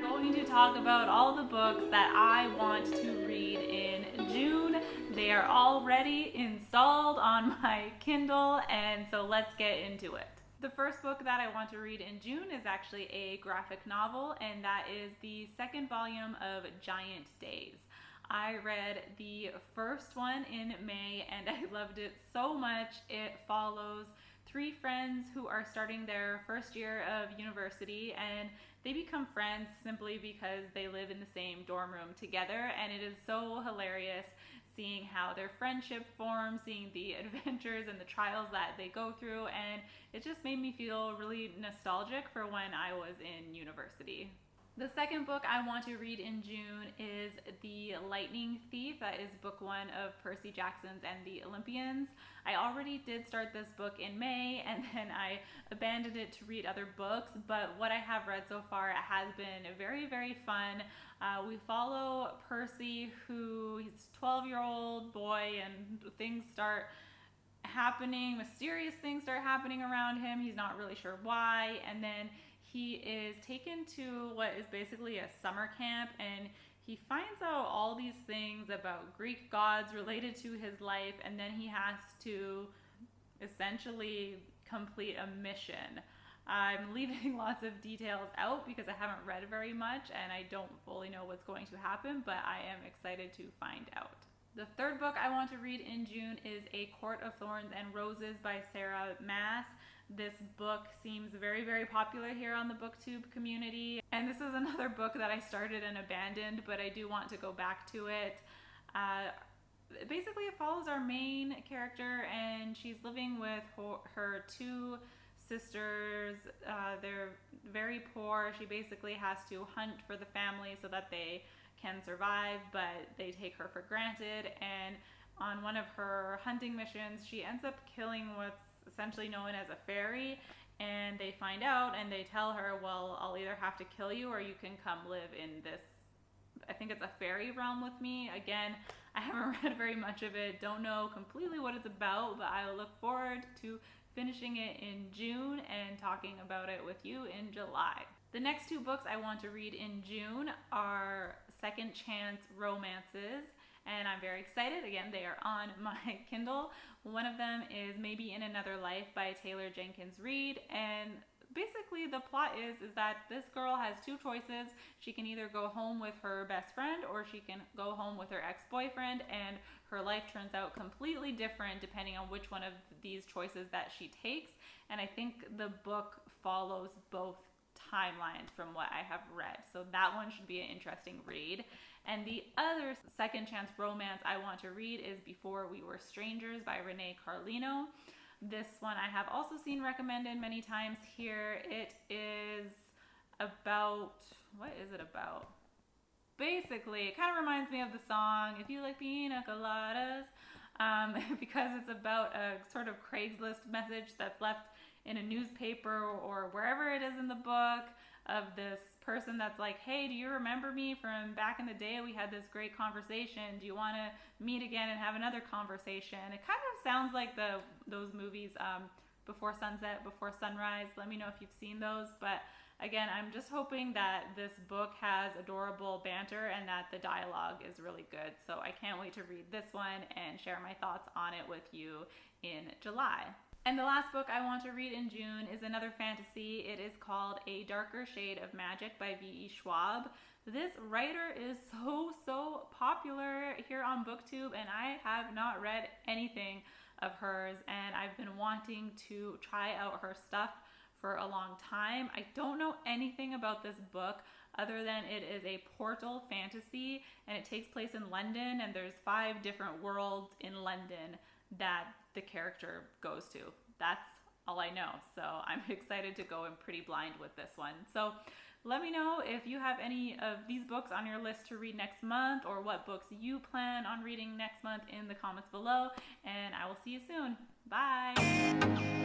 going to talk about all the books that I want to read in June. They are already installed on my Kindle, and so let's get into it. The first book that I want to read in June is actually a graphic novel, and that is the second volume of Giant Days. I read the first one in May and I loved it so much. It follows three friends who are starting their first year of university, and they become friends simply because they live in the same dorm room together, and it is so hilarious seeing how their friendship forms, seeing the adventures and the trials that they go through, and it just made me feel really nostalgic for when I was in university. The second book I want to read in June is The Lightning Thief. That is book one of Percy Jackson's and the Olympians. I already did start this book in May, and then I abandoned it to read other books, but what I have read so far has been very, very fun. We follow Percy, who he's a 12-year-old boy, and things start happening, mysterious things start happening around him. He's not really sure why, and then he is taken to what is basically a summer camp, and he finds out all these things about Greek gods related to his life, and then he has to essentially complete a mission. I'm leaving lots of details out because I haven't read very much and I don't fully know what's going to happen, but I am excited to find out. The third book I want to read in June is A Court of Thorns and Roses by Sarah Maas. This book seems very, very popular here on the BookTube community, and this is another book that I started and abandoned, but I do want to go back to it. Basically, it follows our main character, and she's living with her two sisters. They're very poor. She basically has to hunt for the family so that they can survive, but they take her for granted, and on one of her hunting missions, she ends up killing what's essentially known as a fairy, and they find out and they tell her, well, I'll either have to kill you or you can come live in this, I think it's a fairy realm with me. Again, I haven't read very much of it, don't know completely what it's about, but I look forward to finishing it in June and talking about it with you in July. The next two books I want to read in June are Second Chance Romances, and I'm very excited. Again, they are on my Kindle. One of them is Maybe in Another Life by Taylor Jenkins Reid, and basically the plot is that this girl has two choices. She can either go home with her best friend or she can go home with her ex-boyfriend, and her life turns out completely different depending on which one of these choices that she takes, and I think the book follows both timelines from what I have read, so that one should be an interesting read. And the other second chance romance I want to read is Before We Were Strangers by Renee Carlino. This one I have also seen recommended many times here. It is about, what is it about? Basically, it kind of reminds me of the song If You Like Pina Coladas, because it's about a sort of Craigslist message that's left in a newspaper or wherever it is in the book, of this person that's like, hey, do you remember me from back in the day? We had this great conversation. Do you want to meet again and have another conversation? It kind of sounds like those movies, Before Sunset, Before Sunrise. Let me know if you've seen those. But again, I'm just hoping that this book has adorable banter and that the dialogue is really good. So I can't wait to read this one and share my thoughts on it with you in July. And the last book I want to read in June is another fantasy. It is called A Darker Shade of Magic by V.E. Schwab. This writer is so popular here on BookTube, and I have not read anything of hers, and I've been wanting to try out her stuff for a long time. I don't know anything about this book other than it is a portal fantasy, and it takes place in London, and there's 5 different worlds in London that the character goes to. That's all I know. So I'm excited to go in pretty blind with this one. So let me know if you have any of these books on your list to read next month, or what books you plan on reading next month in the comments below, and I will see you soon. Bye!